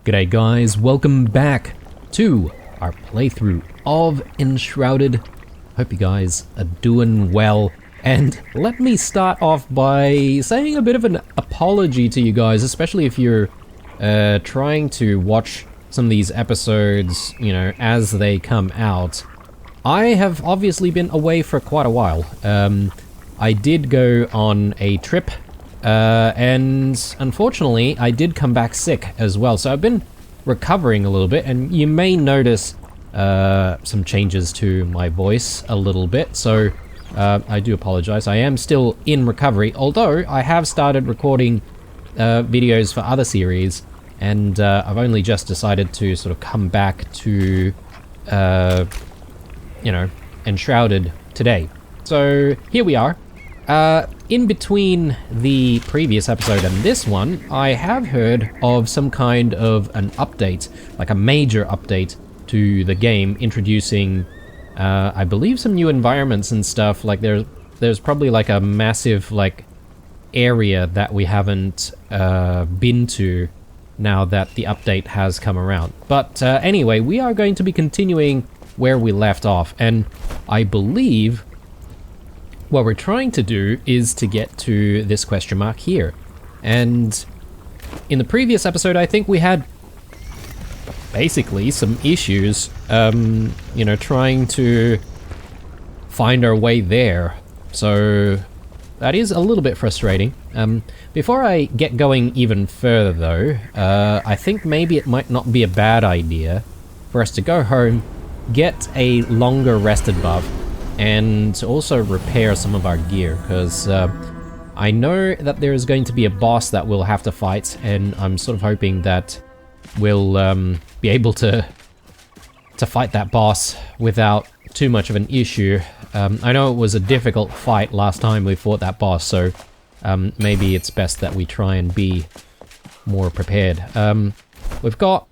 G'day guys, welcome back to our playthrough of Enshrouded. Hope you guys are doing well. And let me start off by saying a bit of an apology to you guys, especially if you're trying to watch some of these episodes, you know, as they come out. I have obviously been away for quite a while. I did go on a trip, and unfortunately I did come back sick as well, so I've been recovering a little bit, and you may notice some changes to my voice a little bit, so I do apologize. I am still in recovery, although I have started recording videos for other series, and I've only just decided to sort of come back to you know, Enshrouded today. So here we are. In between the previous episode and this one, I have heard of some kind of an update, like a major update to the game, introducing, I believe, some new environments and stuff. Like there's probably like a massive like area that we haven't been to now that the update has come around. But anyway, we are going to be continuing where we left off, and I believe what we're trying to do is to get to this question mark here. And in the previous episode, I think we had basically some issues, you know, trying to find our way there. So that is a little bit frustrating. Before I get going even further though, I think maybe it might not be a bad idea for us to go home, get a longer rested buff, and also repair some of our gear, because I know that there is going to be a boss that we'll have to fight, and I'm sort of hoping that we'll be able to fight that boss without too much of an issue. I know it was a difficult fight last time we fought that boss, so maybe it's best that we try and be more prepared. We've got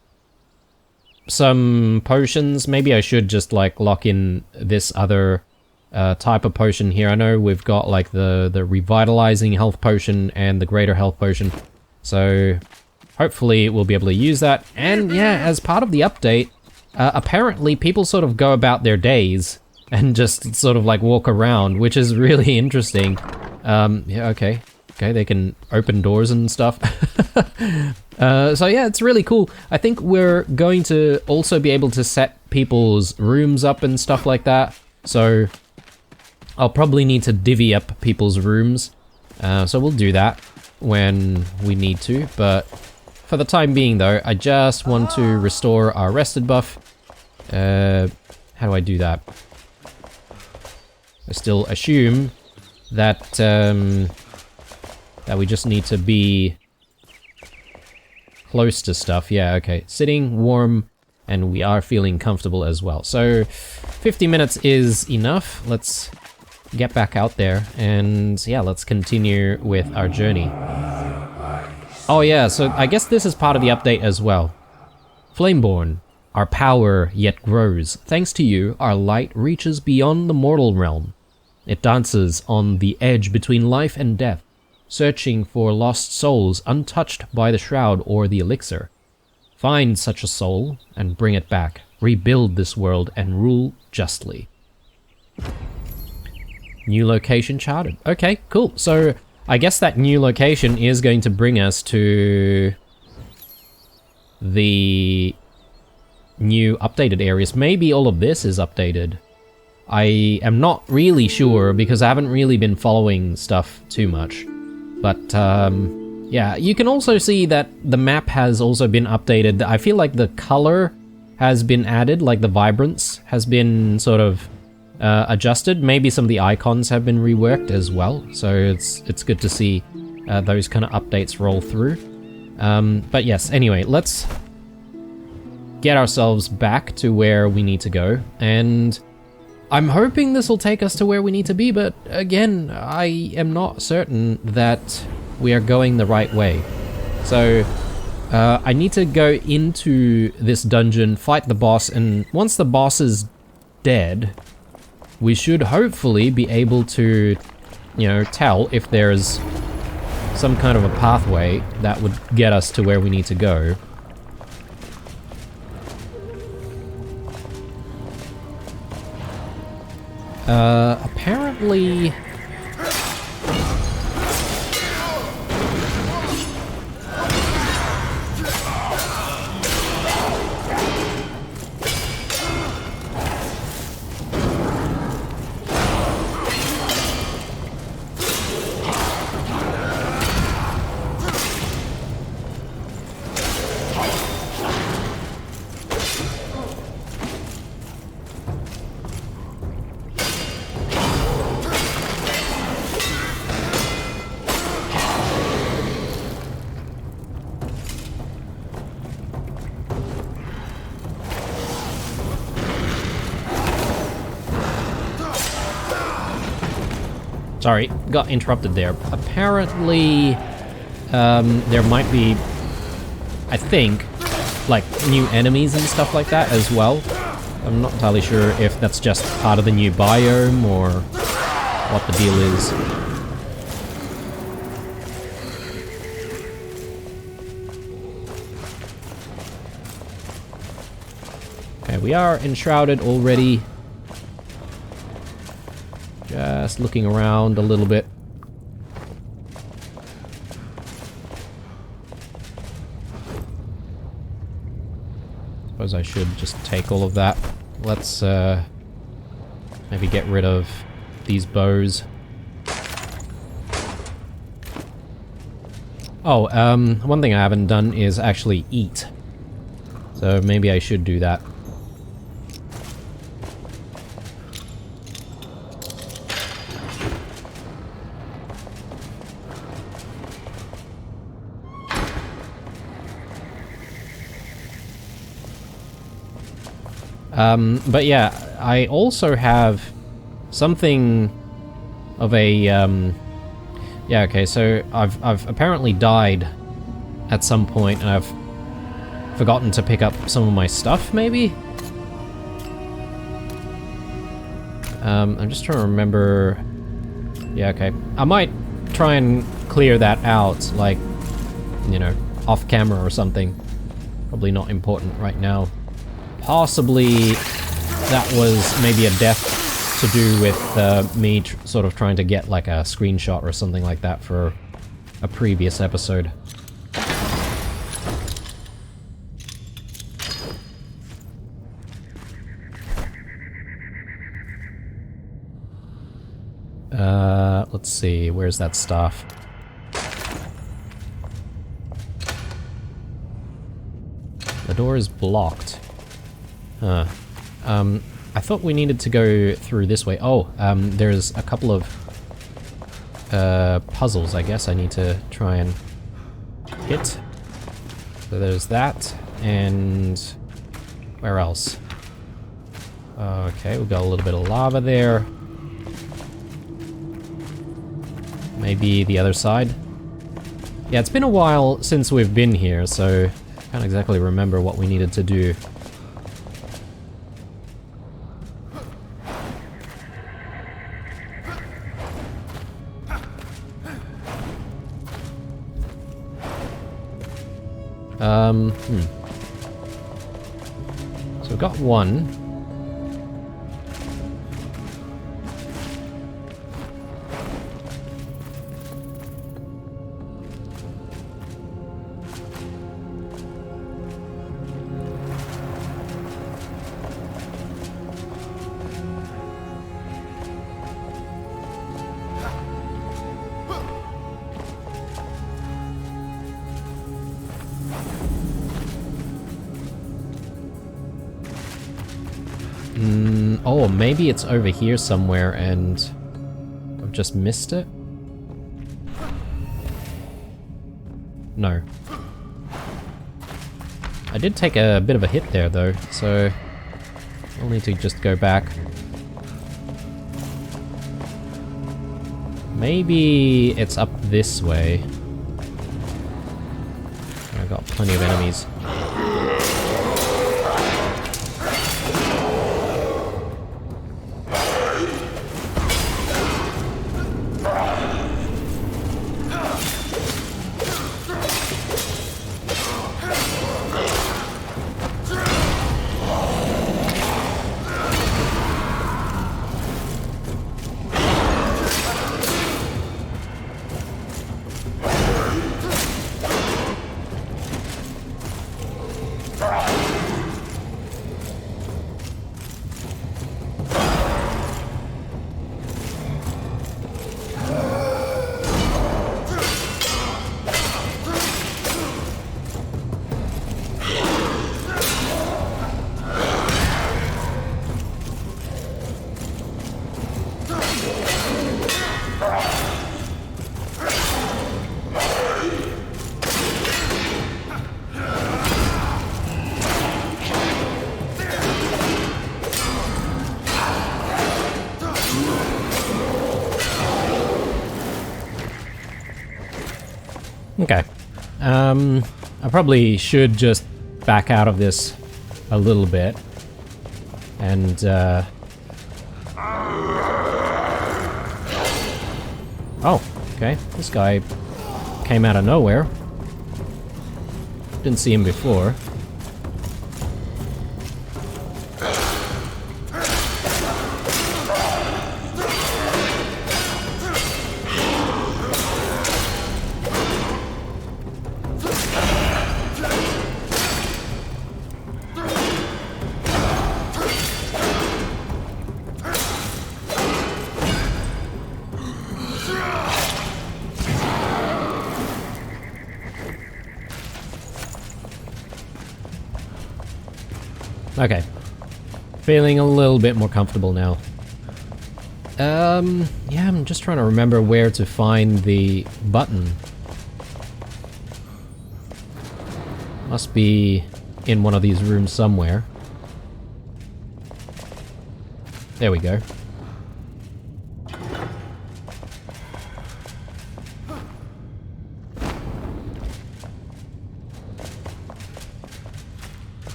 some potions. Maybe I should just like lock in this other type of potion here. I know we've got like the revitalizing health potion and the greater health potion, so hopefully we'll be able to use that. And yeah, as part of the update, apparently people sort of go about their days and just sort of like walk around, which is really interesting. Yeah, okay, they can open doors and stuff. So yeah, it's really cool. I think we're going to also be able to set people's rooms up and stuff like that. So I'll probably need to divvy up people's rooms. So we'll do that when we need to. But for the time being though, I just want to restore our rested buff. How do I do that? I still assume that that we just need to be close to stuff. Yeah, okay. Sitting, warm, and we are feeling comfortable as well. So 50 minutes is enough. Let's get back out there and yeah, let's continue with our journey. Oh yeah, so I guess this is part of the update as well. Flameborn, our power yet grows. Thanks to you, our light reaches beyond the mortal realm. It dances on the edge between life and death, searching for lost souls untouched by the shroud or the elixir. Find such a soul and bring it back. Rebuild this world and rule justly. New location charted. Okay, cool. So I guess that new location is going to bring us to the new updated areas. Maybe all of this is updated. I am not really sure because I haven't really been following stuff too much. But yeah, you can also see that the map has also been updated. I feel like the color has been added, like the vibrance has been sort of adjusted. Maybe some of the icons have been reworked as well. So it's good to see those kind of updates roll through. But yes, anyway, let's get ourselves back to where we need to go. And I'm hoping this will take us to where we need to be, but again, I am not certain that we are going the right way. So I need to go into this dungeon, fight the boss, and once the boss is dead, we should hopefully be able to, you know, tell if there's some kind of a pathway that would get us to where we need to go. Apparently... Sorry, got interrupted there. Apparently, there might be, I think, like, new enemies and stuff like that as well. I'm not entirely sure if that's just part of the new biome or what the deal is. Okay, we are enshrouded already. Just looking around a little bit. Suppose I should just take all of that. Let's maybe get rid of these bows. Oh, one thing I haven't done is actually eat. So maybe I should do that. But yeah, I also have something of a, yeah, okay, so I've apparently died at some point, and I've forgotten to pick up some of my stuff, maybe? I'm just trying to remember... Yeah, okay. I might try and clear that out, like, you know, off camera or something. Probably not important right now. Possibly that was maybe a death to do with me sort of trying to get like a screenshot or something like that for a previous episode. Let's see, where's that staff? The door is blocked. Huh. I thought we needed to go through this way. Oh, there's a couple of puzzles, I guess, I need to try and hit. So there's that, and where else? Okay, we've got a little bit of lava there. Maybe the other side? Yeah, it's been a while since we've been here, so I can't exactly remember what we needed to do. So we've got one. Oh, maybe it's over here somewhere and I've just missed it? No. I did take a bit of a hit there though, so I'll need to just go back. Maybe it's up this way. I've got plenty of enemies. Okay. I probably should just back out of this a little bit. And, oh, okay. This guy came out of nowhere. Didn't see him before. Okay. Feeling a little bit more comfortable now. Yeah, I'm just trying to remember where to find the button. Must be in one of these rooms somewhere. There we go.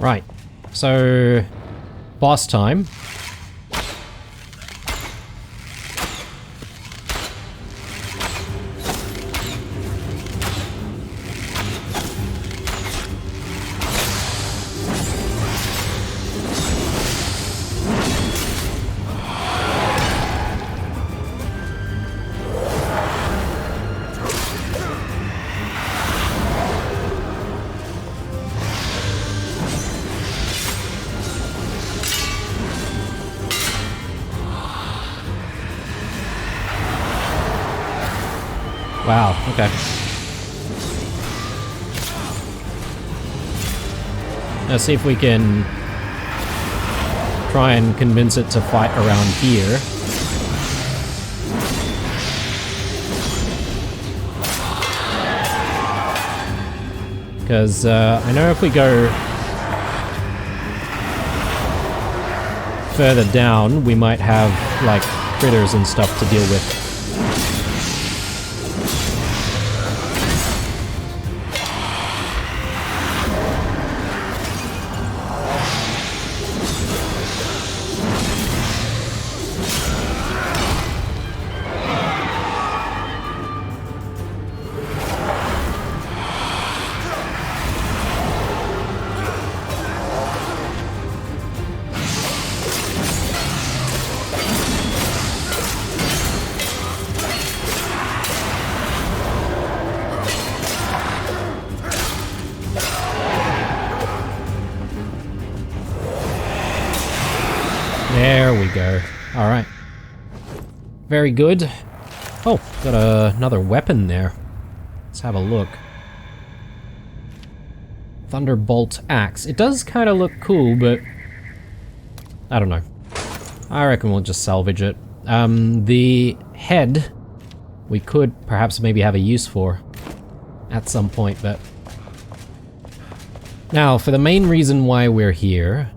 Right, so boss time. Wow, okay. Let's see if we can try and convince it to fight around here. Because I know if we go further down, we might have, like, critters and stuff to deal with. There we go. Alright. Very good. Oh, got another weapon there. Let's have a look. Thunderbolt axe. It does kind of look cool, but I don't know. I reckon we'll just salvage it. The head we could perhaps maybe have a use for at some point, but... Now, for the main reason why we're here,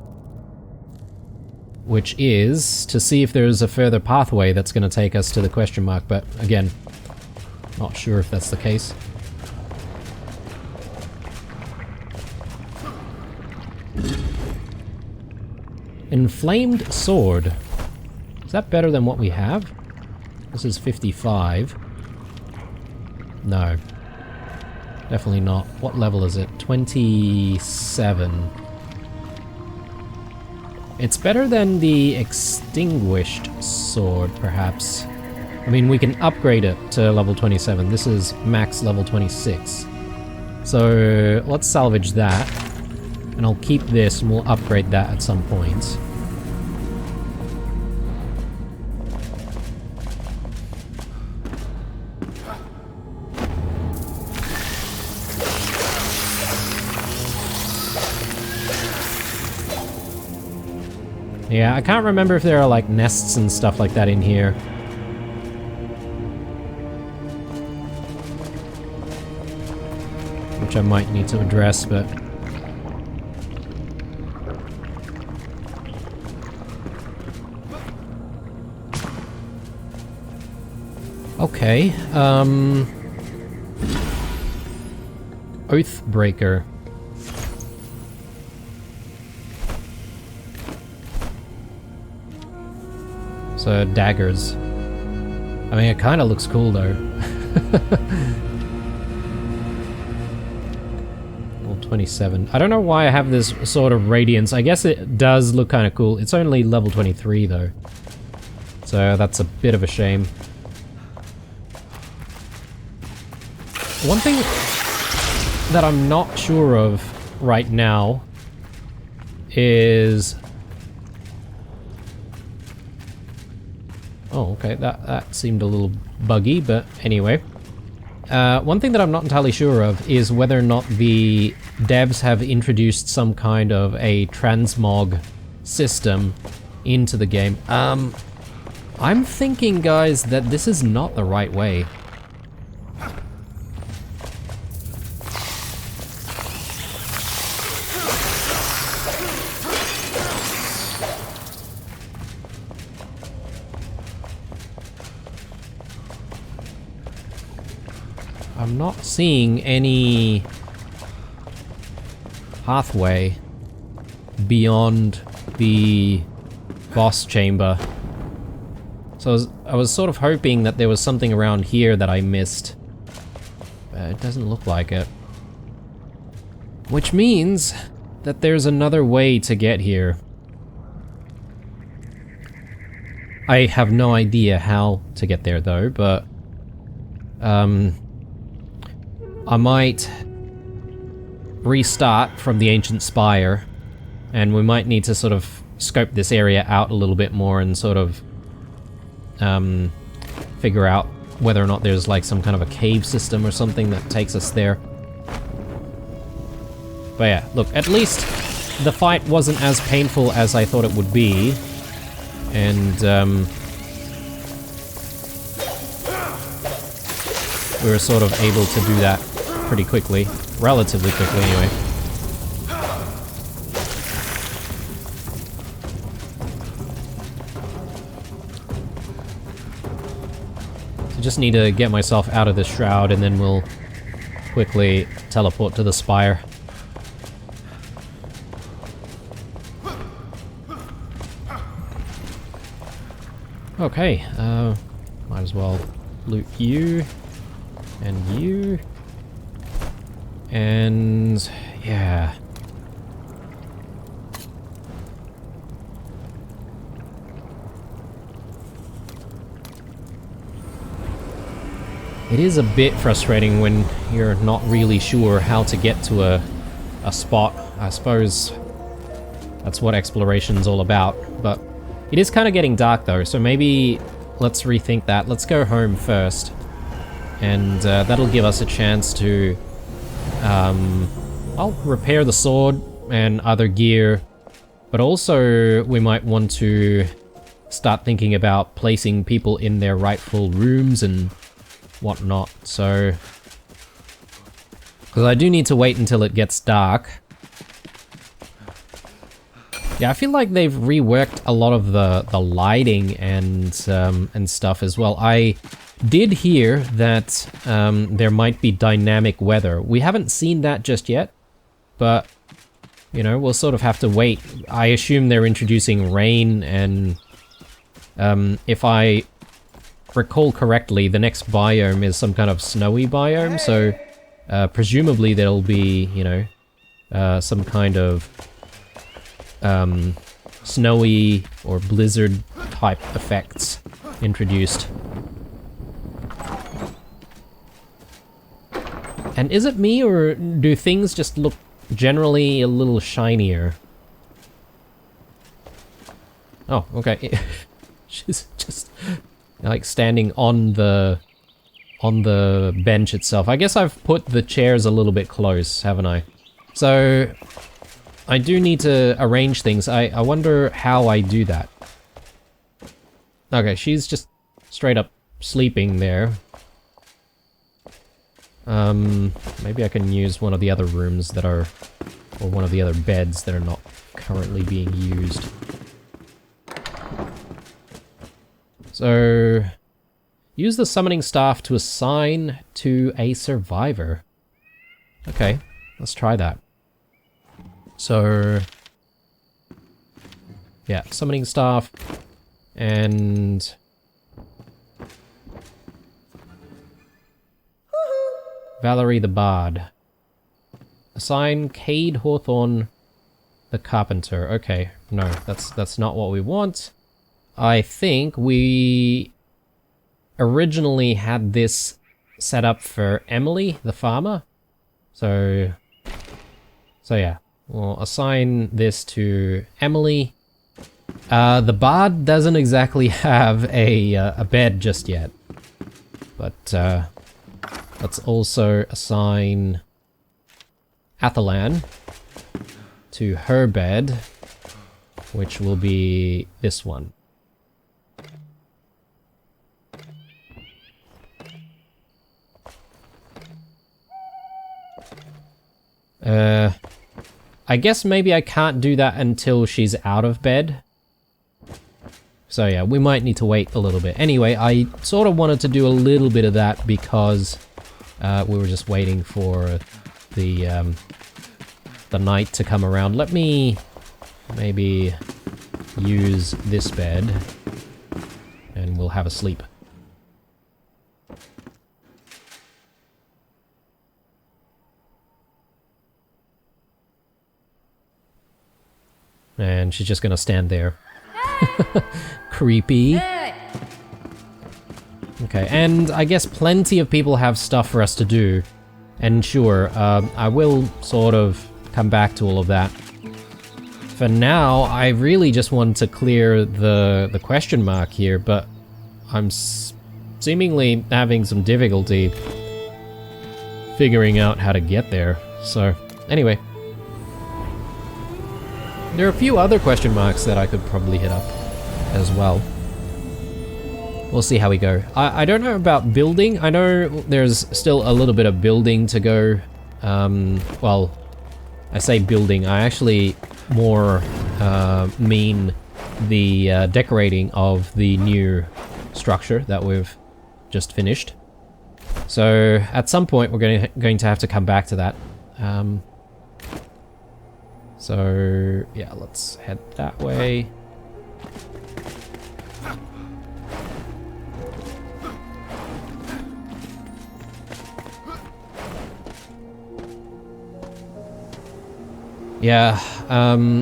which is to see if there's a further pathway that's going to take us to the question mark, but again, not sure if that's the case. Inflamed sword. Is that better than what we have? This is 55. No. Definitely not. What level is it? 27. It's better than the extinguished sword, perhaps. I mean, we can upgrade it to level 27. This is max level 26. So let's salvage that. And I'll keep this and we'll upgrade that at some point. Yeah, I can't remember if there are like nests and stuff like that in here. Which I might need to address, but... Okay, Oathbreaker. So, daggers. I mean, it kind of looks cool though. Level 27. I don't know why I have this sort of radiance. I guess it does look kind of cool. It's only level 23 though. So that's a bit of a shame. One thing that I'm not sure of right now is... Oh, okay, that seemed a little buggy, but anyway. One thing that I'm not entirely sure of is whether or not the devs have introduced some kind of a transmog system into the game. I'm thinking, guys, that this is not the right way. I'm not seeing any pathway beyond the boss chamber. So I was sort of hoping that there was something around here that I missed. But it doesn't look like it. Which means that there's another way to get here. I have no idea how to get there though, but... I might restart from the ancient spire, and we might need to sort of scope this area out a little bit more and sort of figure out whether or not there's like some kind of a cave system or something that takes us there. But yeah, look, at least the fight wasn't as painful as I thought it would be, and we were sort of able to do that pretty quickly. Relatively quickly, anyway. So just need to get myself out of this shroud and then we'll quickly teleport to the spire. Okay, might as well loot you. And you. And yeah. It is a bit frustrating when you're not really sure how to get to a spot. I suppose that's what exploration's all about, but it is kind of getting dark though, so maybe let's rethink that. Let's go home first. And that'll give us a chance to, I'll repair the sword and other gear, but also we might want to start thinking about placing people in their rightful rooms and whatnot, so... Because I do need to wait until it gets dark. Yeah, I feel like they've reworked a lot of the lighting and stuff as well. I did hear that there might be dynamic weather. We haven't seen that just yet, but you know, we'll sort of have to wait. I assume they're introducing rain, and if I recall correctly, the next biome is some kind of snowy biome, so presumably there'll be, you know, some kind of snowy or blizzard type effects introduced. And is it me, or do things just look generally a little shinier? Oh, okay. She's just like standing on the bench itself. I guess I've put the chairs a little bit close, haven't I? So I do need to arrange things. I wonder how I do that. Okay, she's just straight up sleeping there. Maybe I can use one of the other rooms that are, or one of the other beds that are not currently being used. So, use the summoning staff to assign to a survivor. Okay, let's try that. So... yeah, summoning staff. And... Valerie the Bard. Assign Cade Hawthorne the Carpenter. Okay, no, that's not what we want. I think we originally had this set up for Emily the Farmer. So yeah, we'll assign this to Emily. The Bard doesn't exactly have a bed just yet. But let's also assign Athalan to her bed, which will be this one. I guess maybe I can't do that until she's out of bed. So yeah, we might need to wait a little bit. Anyway, I sort of wanted to do a little bit of that because we were just waiting for the night to come around. Let me maybe use this bed and we'll have a sleep. And she's just gonna stand there. Creepy. Okay, and I guess plenty of people have stuff for us to do. And sure, I will sort of come back to all of that. For now, I really just want to clear the question mark here, but I'm seemingly having some difficulty figuring out how to get there. So, anyway. There are a few other question marks that I could probably hit up as well. We'll see how we go. I don't know about building. I know there's still a little bit of building to go. Well, I say building. I actually more mean the decorating of the new structure that we've just finished. So at some point we're going to have to come back to that. So yeah, let's head that way. Yeah,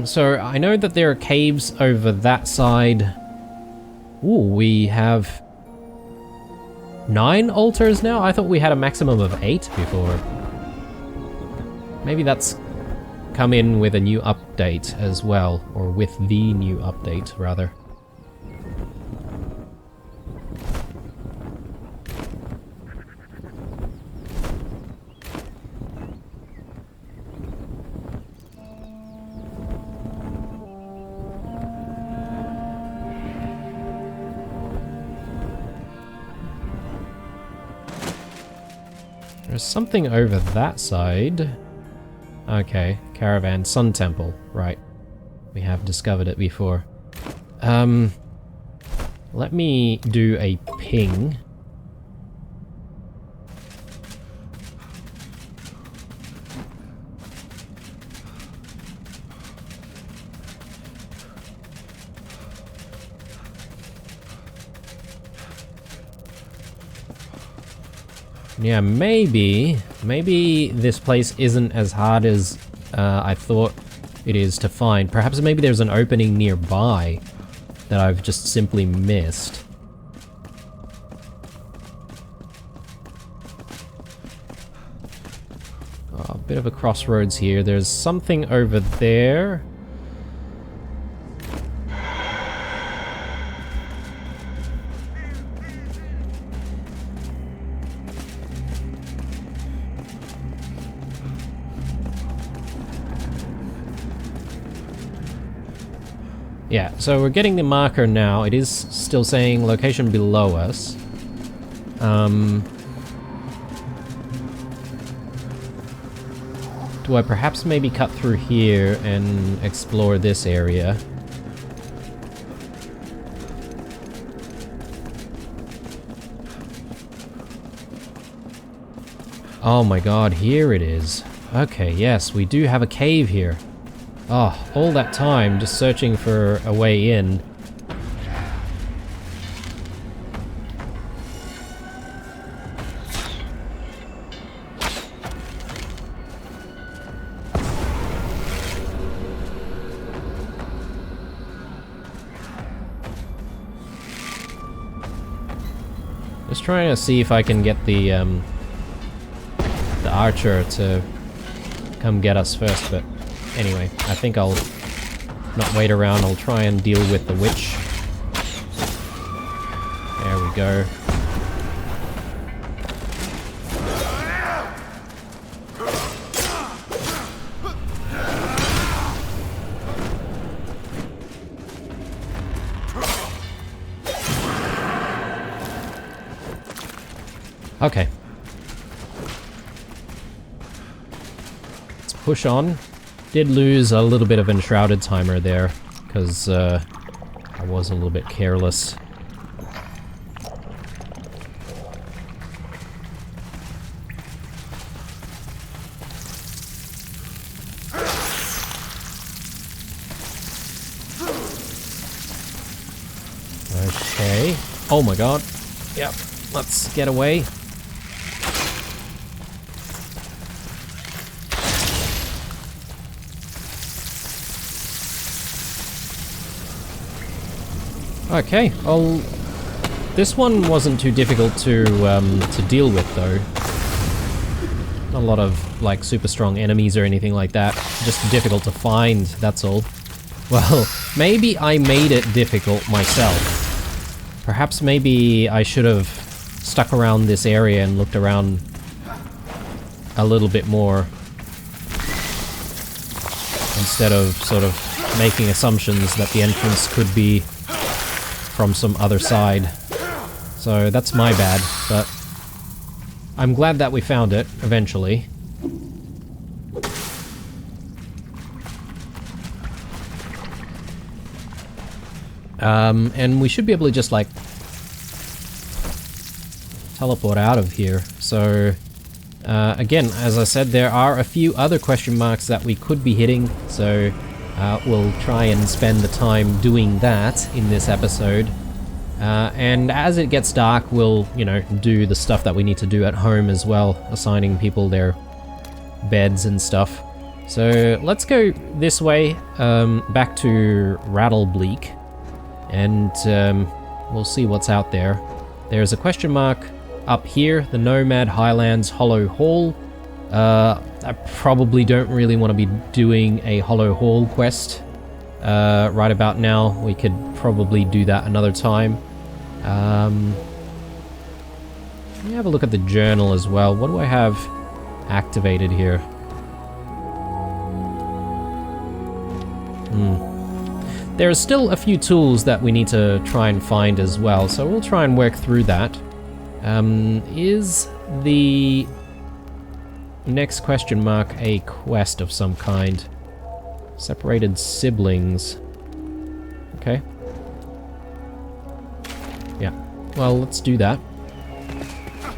so I know that there are caves over that side. Ooh, we have 9 altars now? I thought we had a maximum of 8 before. Maybe that's come in with a new update as well, or with the new update, rather. There's something over that side. Okay, Caravan Sun Temple, right. We have discovered it before. Let me do a ping. Yeah, maybe this place isn't as hard as I thought it is to find. Perhaps maybe there's an opening nearby that I've just simply missed. Oh, a bit of a crossroads here. There's something over there. Yeah, so we're getting the marker now. It is still saying location below us. Do I perhaps maybe cut through here and explore this area? Oh my god, here it is. Okay, yes, we do have a cave here. Oh, all that time just searching for a way in. Just trying to see if I can get the archer to come get us first, but anyway, I think I'll not wait around. I'll try and deal with the witch. There we go. Okay. Let's push on. Did lose a little bit of Enshrouded timer there, because I was a little bit careless. Okay. Oh my god. Yep. Let's get away. Okay, well, this one wasn't too difficult to deal with, though. Not a lot of, like, super strong enemies or anything like that. Just difficult to find, that's all. Well, maybe I made it difficult myself. Perhaps maybe I should have stuck around this area and looked around a little bit more. Instead of sort of making assumptions that the entrance could be from some other side. So that's my bad, but I'm glad that we found it eventually. And we should be able to just like teleport out of here. So again, as I said, there are a few other question marks that we could be hitting, so we'll try and spend the time doing that in this episode. And as it gets dark, we'll, you know, do the stuff that we need to do at home as well, assigning people their beds and stuff. So let's go this way, back to Rattlebleak, and we'll see what's out there. There's a question mark up here, the Nomad Highlands Hollow Hall. I probably don't really want to be doing a Hollow Hall quest right about now. We could probably do that another time. Let me have a look at the journal as well. What do I have activated here? There are still a few tools that we need to try and find as well, so we'll try and work through that. Is the next question mark a quest of some kind? Separated siblings. Okay. Yeah. Well, let's do that.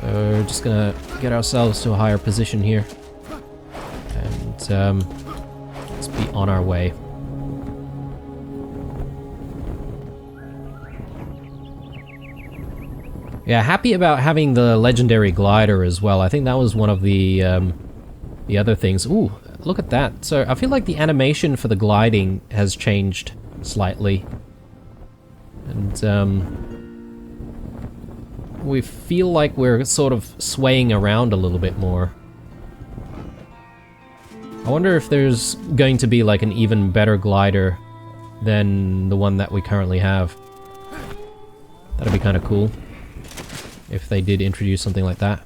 So, just gonna get ourselves to a higher position here. And, let's be on our way. Yeah, happy about having the legendary glider as well. I think that was one of the other things. Ooh, look at that. So I feel like the animation for the gliding has changed slightly. And we feel like we're sort of swaying around a little bit more. I wonder if there's going to be like an even better glider than the one that we currently have. That'd be kind of cool if they did introduce something like that.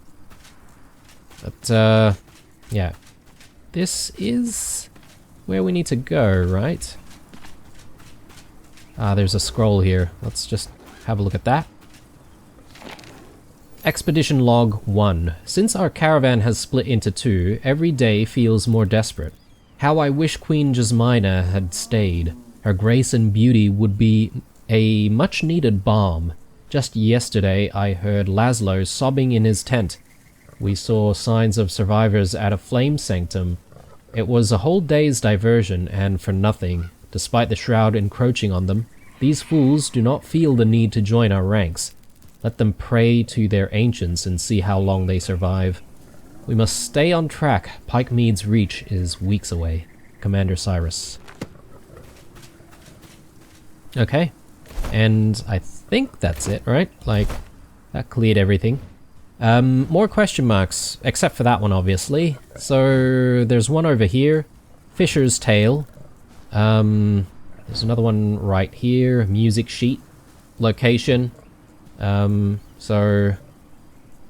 But, yeah. This is where we need to go, right? Ah, there's a scroll here. Let's just have a look at that. Expedition Log 1. Since our caravan has split into two, every day feels more desperate. How I wish Queen Jasmina had stayed. Her grace and beauty would be a much-needed balm. Just yesterday, I heard Laszlo sobbing in his tent. we saw signs of survivors at a flame sanctum. It was a whole day's diversion, and for nothing. Despite the shroud encroaching on them, these fools do not feel the need to join our ranks. Let them pray to their ancients and see how long they survive. We must stay on track. Pike Mead's reach is weeks away. Commander Cyrus. Okay. And I think that's it, right? Like, that cleared everything. More question marks, except for that one, obviously. So, there's one over here. Fisher's Tail. There's another one right here. Music sheet. Location. So...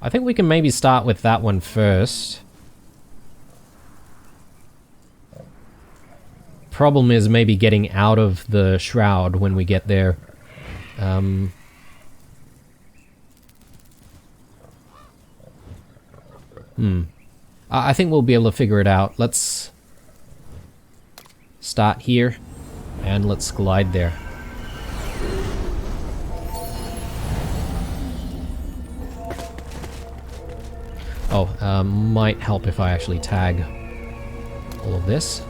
I think we can maybe start with that one first. Problem is maybe getting out of the shroud when we get there. I think we'll be able to figure it out. Let's start here and let's glide there. Oh, might help if I actually tag all of this.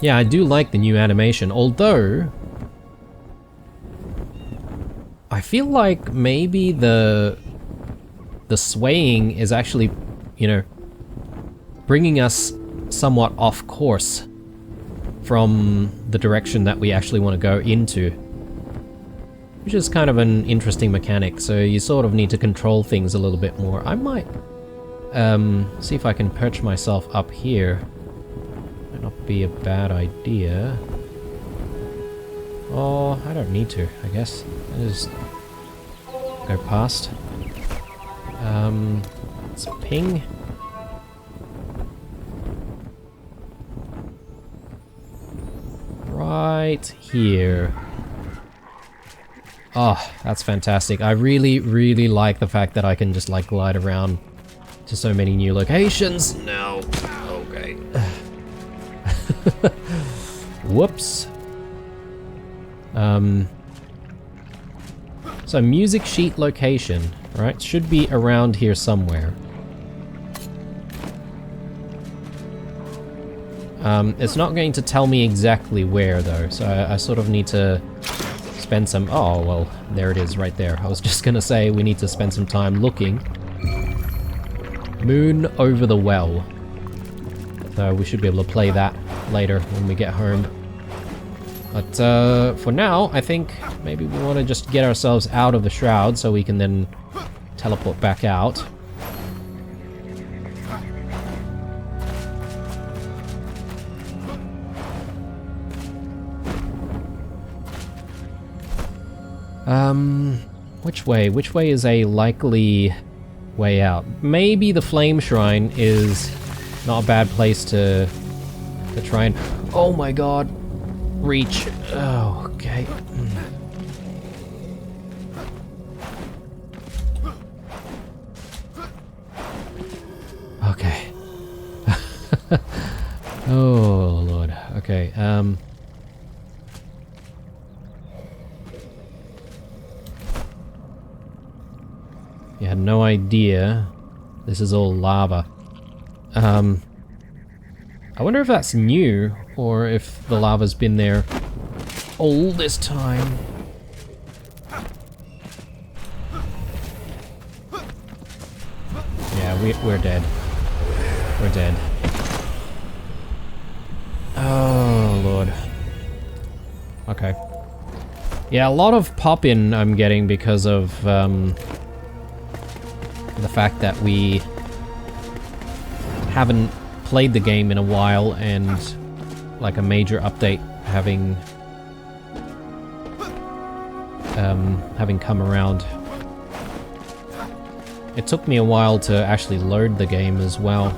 Yeah, I do like the new animation, although I feel like maybe the swaying is actually, you know, bringing us somewhat off course from the direction that we actually want to go into. Which is kind of an interesting mechanic, so you sort of need to control things a little bit more. I might see if I can perch myself up here. Might not be a bad idea. Oh, I don't need to, I guess. I just go past. Let's ping. Right here. Oh, that's fantastic. I really, really like the fact that I can just like glide around to so many new locations. No. Okay. Whoops. So music sheet location, right? Should be around here somewhere. It's not going to tell me exactly where though, so I sort of need to spend some... Oh, well, there it is right there. I was just gonna say we need to spend some time looking. Moon over the well. So we should be able to play that later when we get home. But for now, I think maybe we want to just get ourselves out of the shroud so we can then teleport back out. Which way? Which way is a likely way out? Maybe the Flame Shrine is not a bad place to try and... Oh my god! Reach. Oh, okay. Okay. Oh, Lord. Okay, You had no idea this is all lava. I wonder if that's new, or if the lava's been there all this time. Yeah, we're dead. We're dead. Oh, Lord. Okay. Yeah, a lot of pop-in I'm getting because of, the fact that we haven't played the game in a while, and like a major update having come around. It took me a while to actually load the game as well.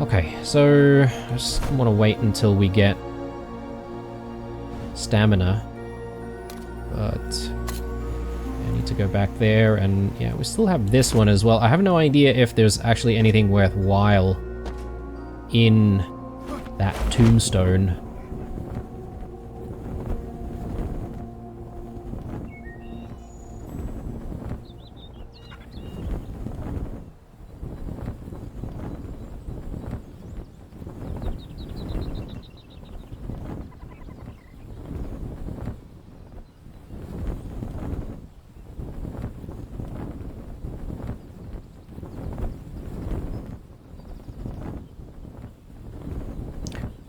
Okay, so I just want to wait until we get stamina. But I need to go back there, and yeah, we still have this one as well. I have no idea if there's actually anything worthwhile in that tombstone.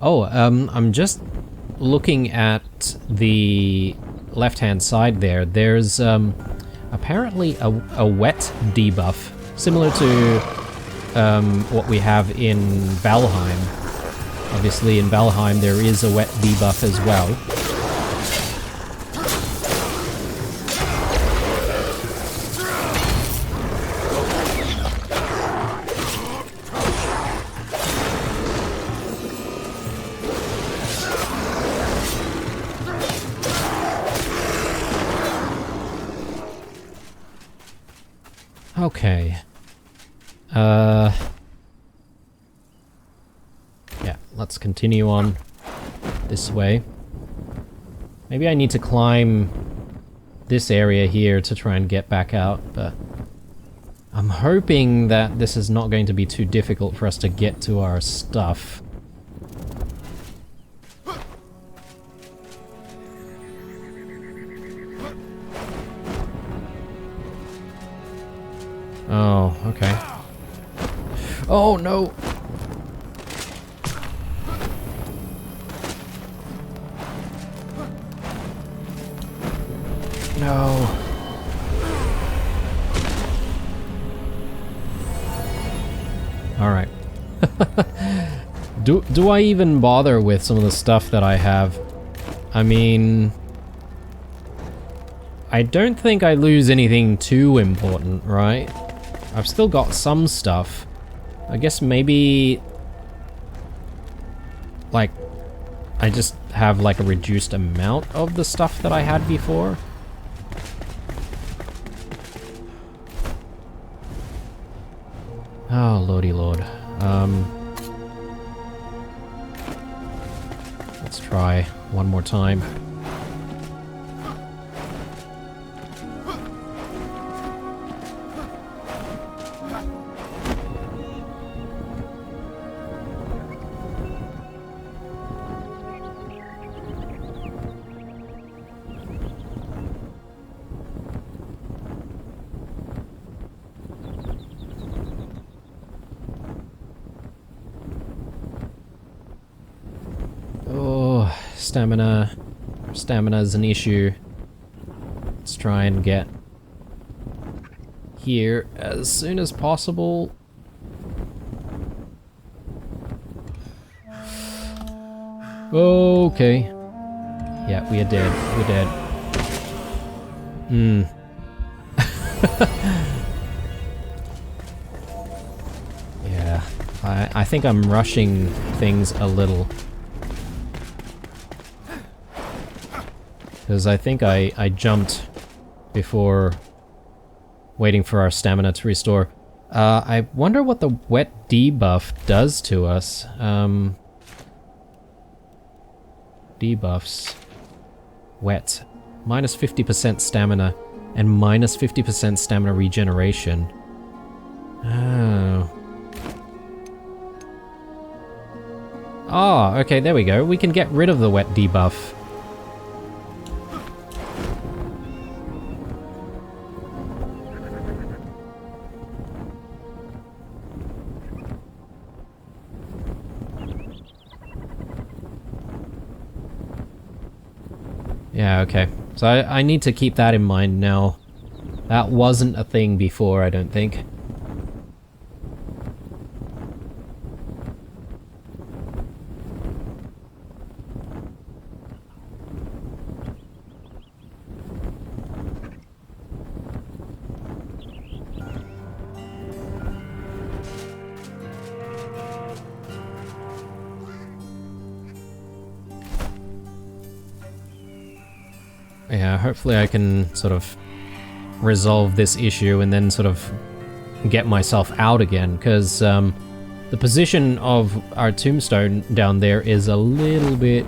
Oh, I'm just looking at the left-hand side there. There's apparently a wet debuff, similar to what we have in Valheim. Obviously, in Valheim there is a wet debuff as well. Okay. Yeah, let's continue on this way. Maybe I need to climb this area here to try and get back out, but I'm hoping that this is not going to be too difficult for us to get to our stuff. Oh, okay. Oh, no! No. Alright. Do I even bother with some of the stuff that I have? I mean, I don't think I lose anything too important, right? I've still got some stuff. I guess maybe, like, I just have like a reduced amount of the stuff that I had before. Oh, lordy lord. Let's try one more time. Stamina is an issue. Let's try and get here as soon as possible. Okay. Yeah, we are dead. We're dead. Yeah, I think I'm rushing things a little. Because I think I jumped before waiting for our stamina to restore. I wonder what the wet debuff does to us. Debuffs. Wet. Minus 50% stamina and minus 50% stamina regeneration. Oh. Oh, okay, there we go. We can get rid of the wet debuff. Yeah, okay. So I need to keep that in mind now. That wasn't a thing before, I don't think. Yeah, hopefully I can sort of resolve this issue and then sort of get myself out again, because the position of our tombstone down there is a little bit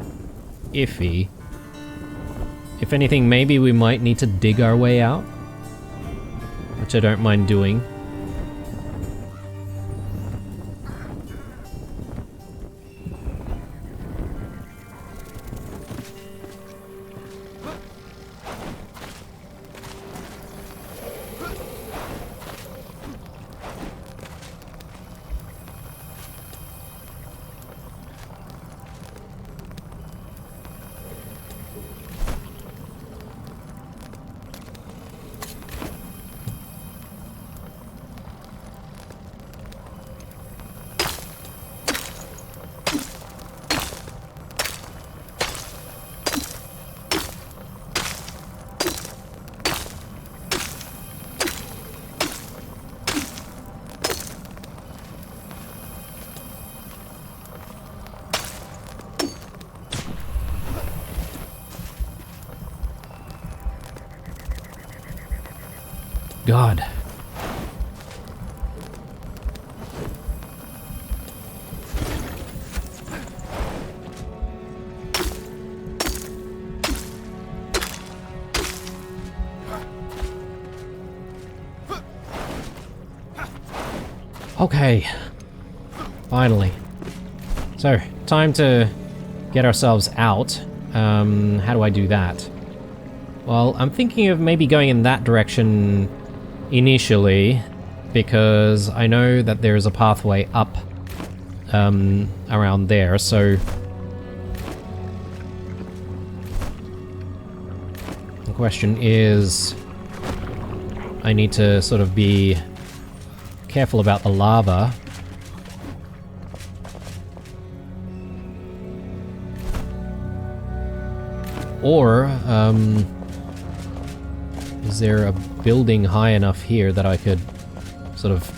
iffy. If anything, maybe we might need to dig our way out, which I don't mind doing. God. Okay. Finally. So, time to get ourselves out. How do I do that? Well, I'm thinking of maybe going in that direction initially, because I know that there's a pathway up around there, so the question is, I need to sort of be careful about the lava. Or, is there a building high enough here that I could sort of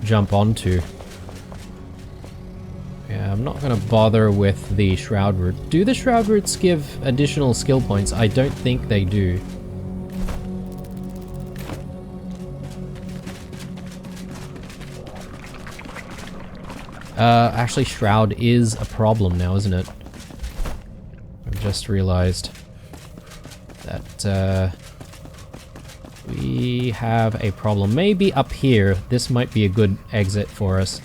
jump onto? Yeah, I'm not gonna bother with the Shroud Root. Do the Shroud Roots give additional skill points? I don't think they do. Actually, Shroud is a problem now, isn't it? I've just realized that, we have a problem. Maybe up here, this might be a good exit for us.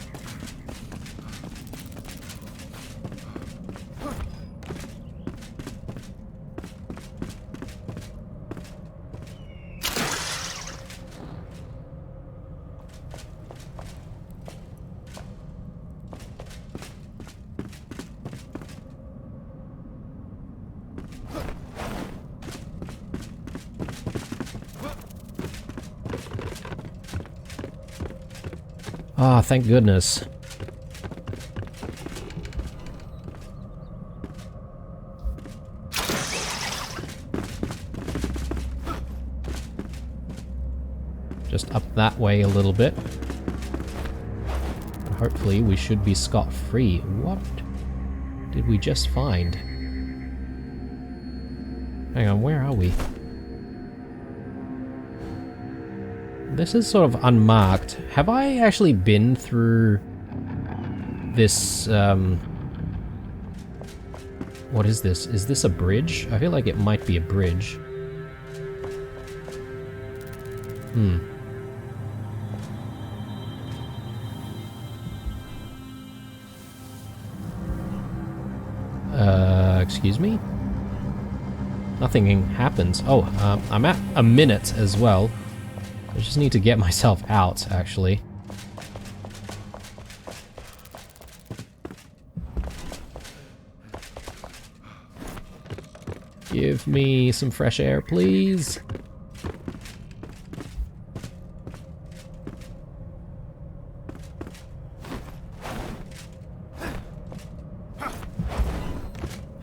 Ah, thank goodness. Just up that way a little bit. Hopefully we should be scot-free. What did we just find? Hang on, where are we? This is sort of unmarked. Have I actually been through this, what is this? Is this a bridge? I feel like it might be a bridge. Excuse me? Nothing happens. Oh, I'm at a minute as well. I just need to get myself out, actually. Give me some fresh air, please.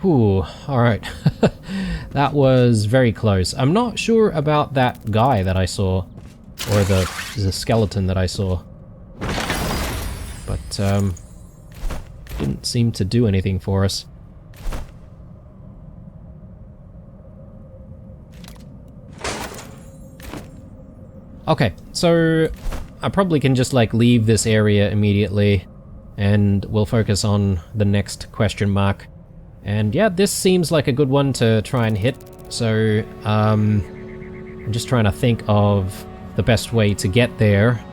Whew, alright. That was very close. I'm not sure about that guy that I saw. Or the skeleton that I saw. But, didn't seem to do anything for us. Okay, so I probably can just like leave this area immediately and we'll focus on the next question mark. And yeah, this seems like a good one to try and hit. So I'm just trying to think of the best way to get there.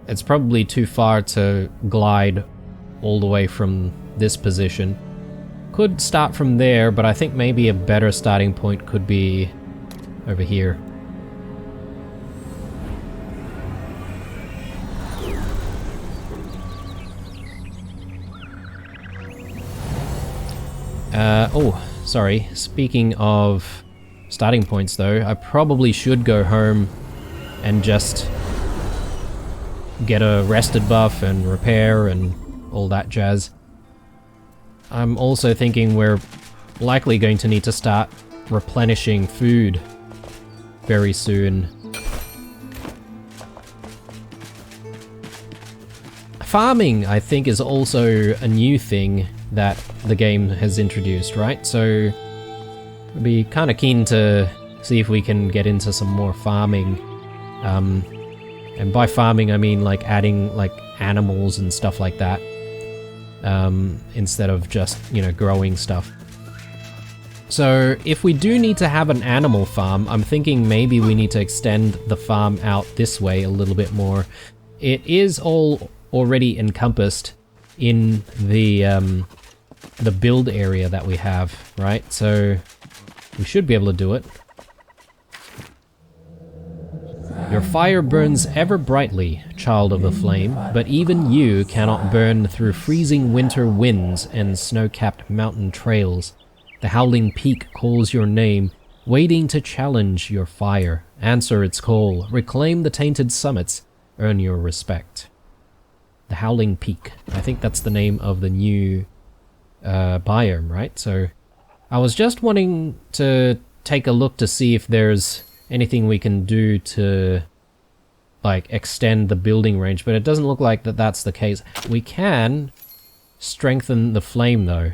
It's probably too far to glide all the way from this position. Could start from there, but I think maybe a better starting point could be over here. Oh, sorry. Speaking of starting points though, I probably should go home and just get a rested buff and repair and all that jazz. I'm also thinking we're likely going to need to start replenishing food very soon. Farming, I think, is also a new thing that the game has introduced, right? So I'd be kind of keen to see if we can get into some more farming. And by farming, I mean like adding like animals and stuff like that. Instead of just, you know, growing stuff. So if we do need to have an animal farm, I'm thinking maybe we need to extend the farm out this way a little bit more. It is all already encompassed in the build area that we have, right? So we should be able to do it. Your fire burns ever brightly, child of the flame, but even you cannot burn through freezing winter winds and snow-capped mountain trails. The howling peak calls your name, waiting to challenge your fire. Answer its call, reclaim the tainted summits, earn your respect. The Howling Peak. I think that's the name of the new biome, right? So I was just wanting to take a look to see if there's anything we can do to like extend the building range, but it doesn't look like that's the case. We can strengthen the flame though.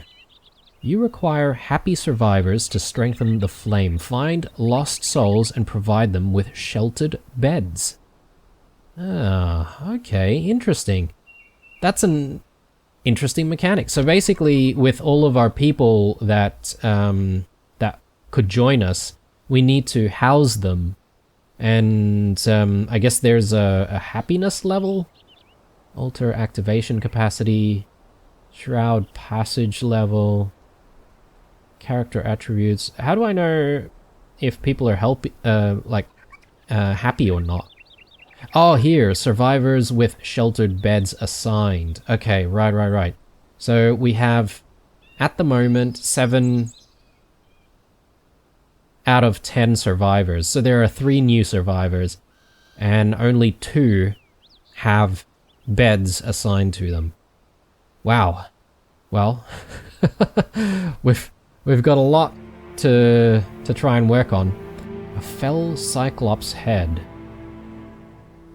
You require happy survivors to strengthen the flame. Find lost souls and provide them with sheltered beds. Ah, okay, interesting. That's an interesting mechanic. So basically, with all of our people that that could join us, we need to house them. And I guess there's a happiness level, altar activation capacity, shroud passage level, character attributes. How do I know if people are happy or not? Oh, here, survivors with sheltered beds assigned. Okay, right. So we have, at the moment, 7 out of 10 survivors. So there are 3 new survivors, and only 2 have beds assigned to them. Wow. Well, we've got a lot to try and work on. A fell cyclops head.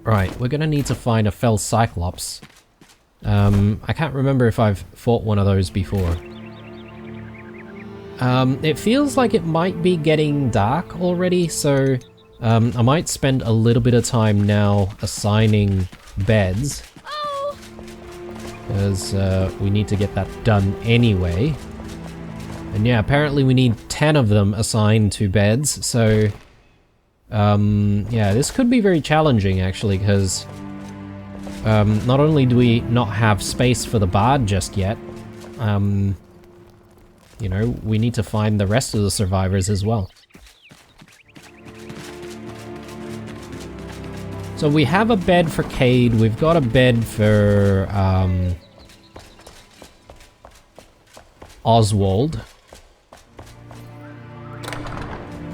Right, we're gonna need to find a fell cyclops. I can't remember if I've fought one of those before. It feels like it might be getting dark already, so I might spend a little bit of time now assigning beds. Because we need to get that done anyway. And yeah, apparently we need 10 of them assigned to beds, so yeah, this could be very challenging actually, because not only do we not have space for the bard just yet, you know, we need to find the rest of the survivors as well. So we have a bed for Cade, we've got a bed for Oswald.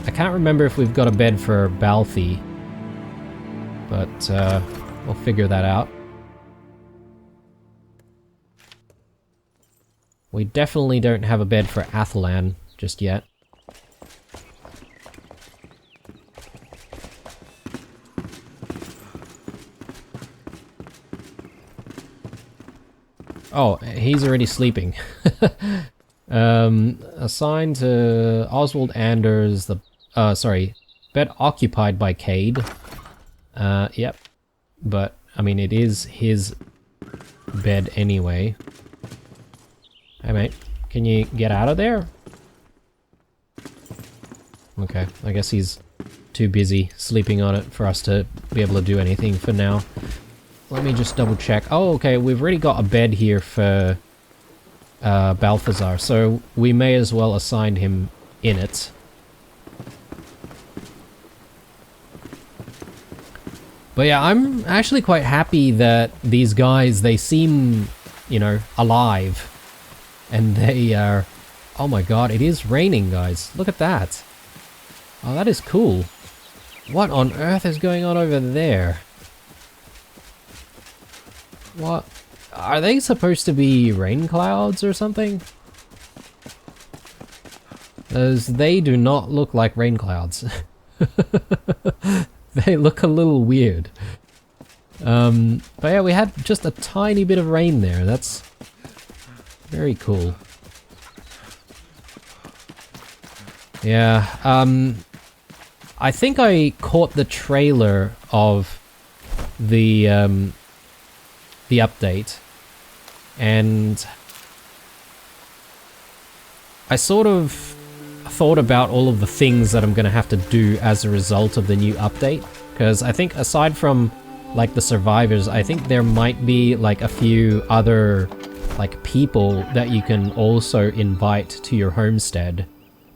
I can't remember if we've got a bed for Balthy, but we'll figure that out. We definitely don't have a bed for Athelan just yet. Oh, he's already sleeping. Assigned to Oswald Anders, sorry, bed occupied by Cade. Yep. But, I mean, it is his bed anyway. Hey, mate, can you get out of there? Okay, I guess he's too busy sleeping on it for us to be able to do anything for now. Let me just double check. Oh, okay, we've already got a bed here for Balthazar, so we may as well assign him in it. But yeah, I'm actually quite happy that these guys, they seem, you know, alive. And they are... Oh my god, it is raining, guys. Look at that. Oh, that is cool. What on earth is going on over there? What? Are they supposed to be rain clouds or something? As they do not look like rain clouds. They look a little weird. But yeah, we had just a tiny bit of rain there. That's very cool. Yeah, I think I caught the trailer of the update, and I sort of thought about all of the things that I'm gonna have to do as a result of the new update, because I think aside from like the survivors, I think there might be like a few other like people that you can also invite to your homestead,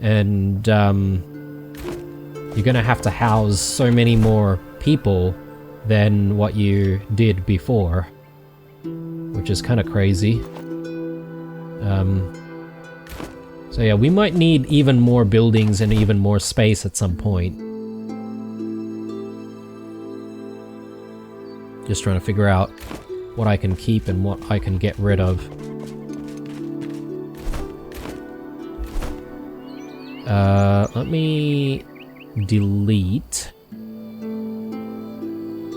and you're gonna have to house so many more people than what you did before, which is kind of crazy. So yeah, we might need even more buildings and even more space at some point. Just trying to figure out what I can keep and what I can get rid of. Let me delete. I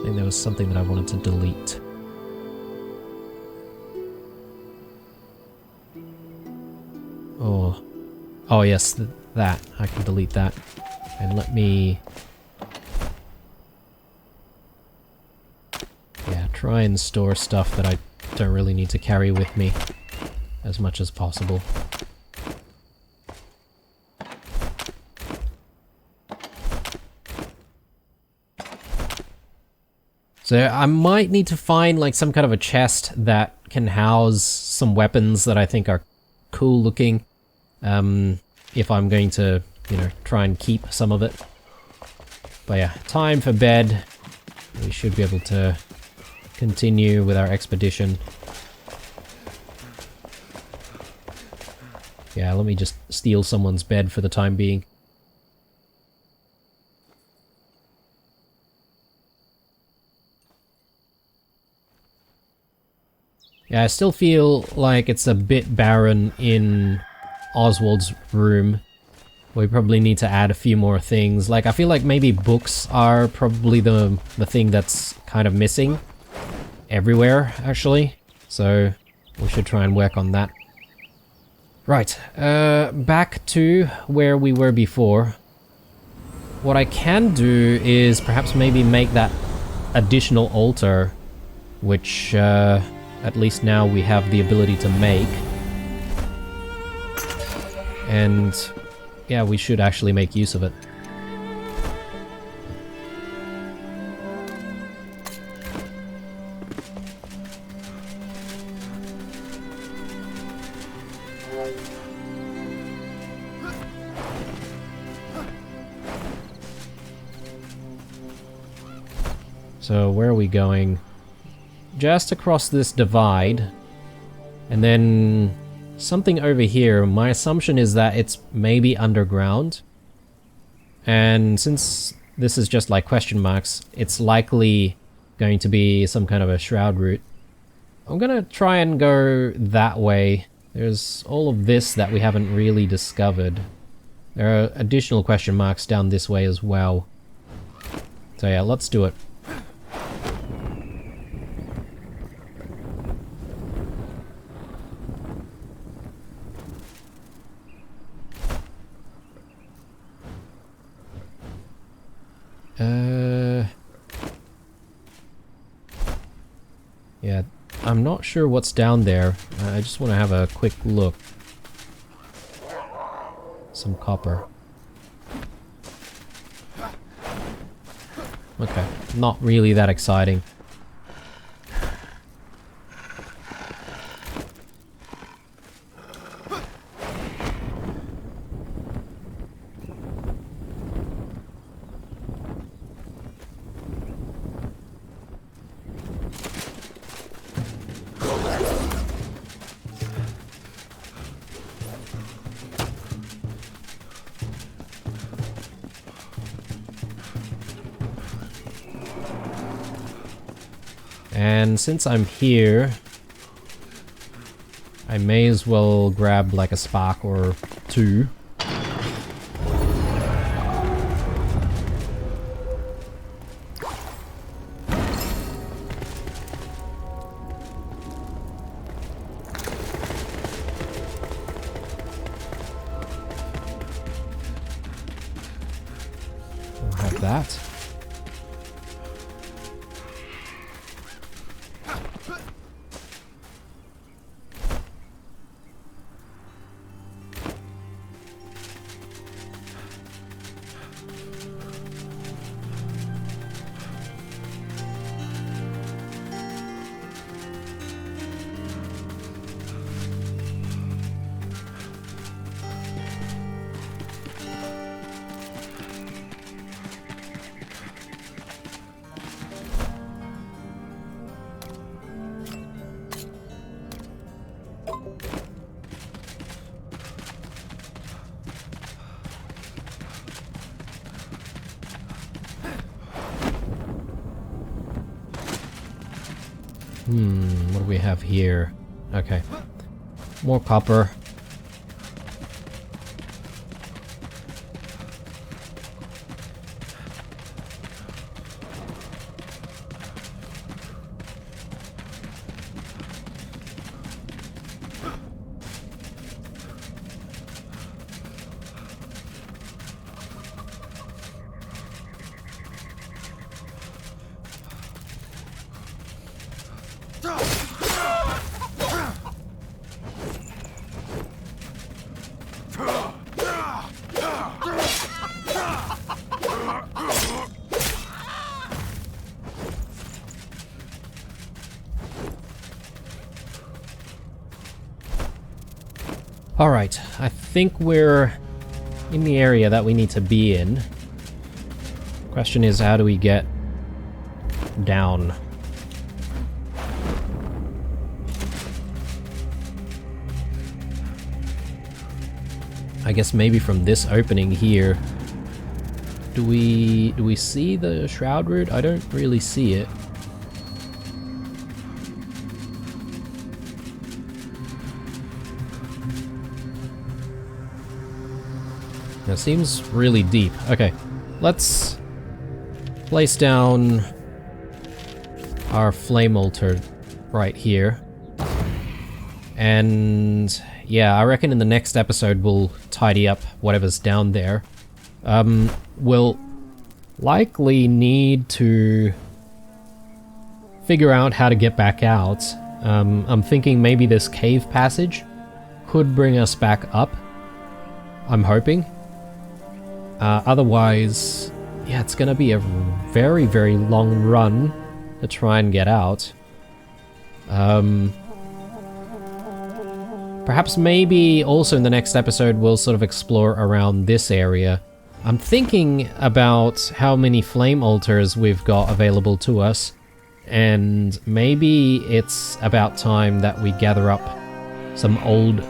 think there was something that I wanted to delete. Oh yes, that. I can delete that. And let me... Yeah, try and store stuff that I don't really need to carry with me as much as possible. So I might need to find like some kind of a chest that can house some weapons that I think are cool looking. If I'm going to, you know, try and keep some of it. But yeah, time for bed. We should be able to continue with our expedition. Yeah, let me just steal someone's bed for the time being. Yeah, I still feel like it's a bit barren in Oswald's room. We probably need to add a few more things. Like, I feel like maybe books are probably the thing that's kind of missing everywhere, actually. So, we should try and work on that. Right, back to where we were before. What I can do is perhaps maybe make that additional altar, which, at least now we have the ability to make. And yeah, we should actually make use of it. So where are we going? Just across this divide, and then something over here. My assumption is that it's maybe underground, and since this is just like question marks, it's likely going to be some kind of a shroud route. I'm gonna try and go that way. There's all of this that we haven't really discovered. There are additional question marks down this way as well. So yeah, let's do it. Yeah, I'm not sure what's down there. I just want to have a quick look. Some copper. Okay, not really that exciting. And since I'm here, I may as well grab like a spark or two. We'll have that. What do we have here? Okay. More copper. Alright, I think we're in the area that we need to be in. Question is, how do we get down? I guess maybe from this opening here. Do we see the shroud root? I don't really see it. It seems really deep. Okay, let's place down our flame altar right here. And yeah, I reckon in the next episode we'll tidy up whatever's down there. We'll likely need to figure out how to get back out. I'm thinking maybe this cave passage could bring us back up. I'm hoping. Otherwise, yeah, it's gonna be a very, very long run to try and get out. Perhaps maybe also in the next episode we'll sort of explore around this area. I'm thinking about how many flame altars we've got available to us, and maybe it's about time that we gather up some old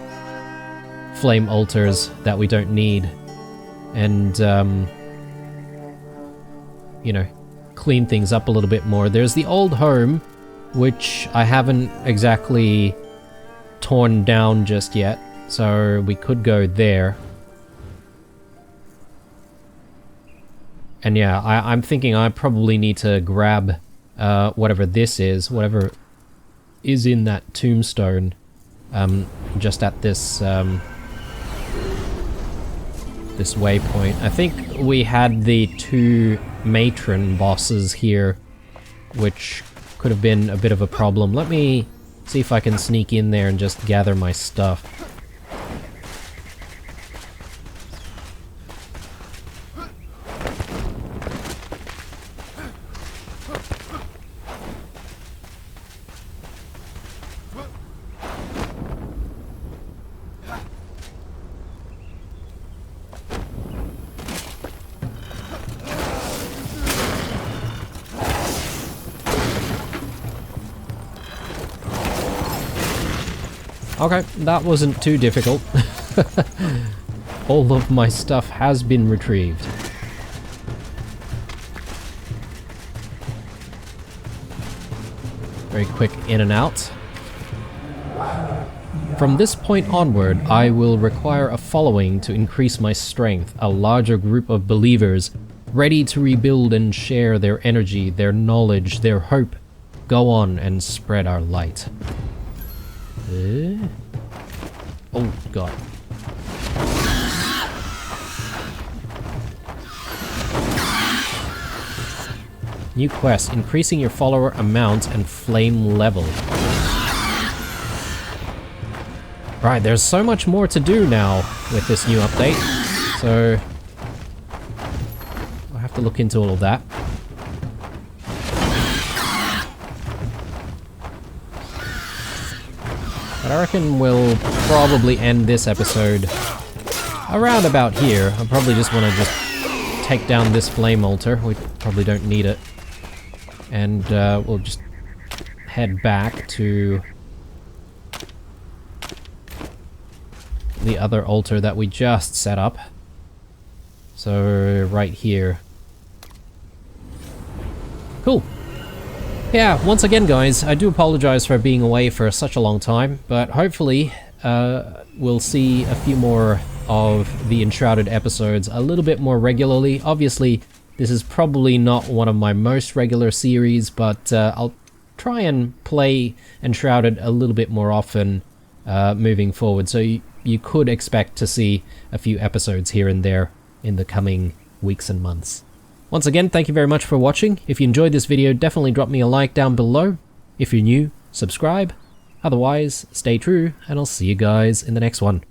flame altars that we don't need. And, you know, clean things up a little bit more. There's the old home, which I haven't exactly torn down just yet, so we could go there. And yeah, I'm thinking I probably need to grab whatever this is, whatever is in that tombstone, just at this this waypoint. I think we had the 2 matron bosses here, which could have been a bit of a problem. Let me see if I can sneak in there and just gather my stuff. Okay, that wasn't too difficult. All of my stuff has been retrieved. Very quick in and out. From this point onward, I will require a following to increase my strength, a larger group of believers, ready to rebuild and share their energy, their knowledge, their hope. Go on and spread our light. Oh god. New quest, increasing your follower amount and flame level. Right, there's so much more to do now with this new update, so I'll have to look into all of that. But I reckon we'll probably end this episode around about here. I probably just want to just take down this flame altar. We probably don't need it. And we'll just head back to the other altar that we just set up. So right here. Cool. Yeah, once again guys, I do apologize for being away for such a long time, but hopefully we'll see a few more of the Enshrouded episodes a little bit more regularly. Obviously, this is probably not one of my most regular series, but I'll try and play Enshrouded a little bit more often moving forward, so you could expect to see a few episodes here and there in the coming weeks and months. Once again, thank you very much for watching. If you enjoyed this video, definitely drop me a like down below. If you're new, subscribe. Otherwise, stay true, and I'll see you guys in the next one.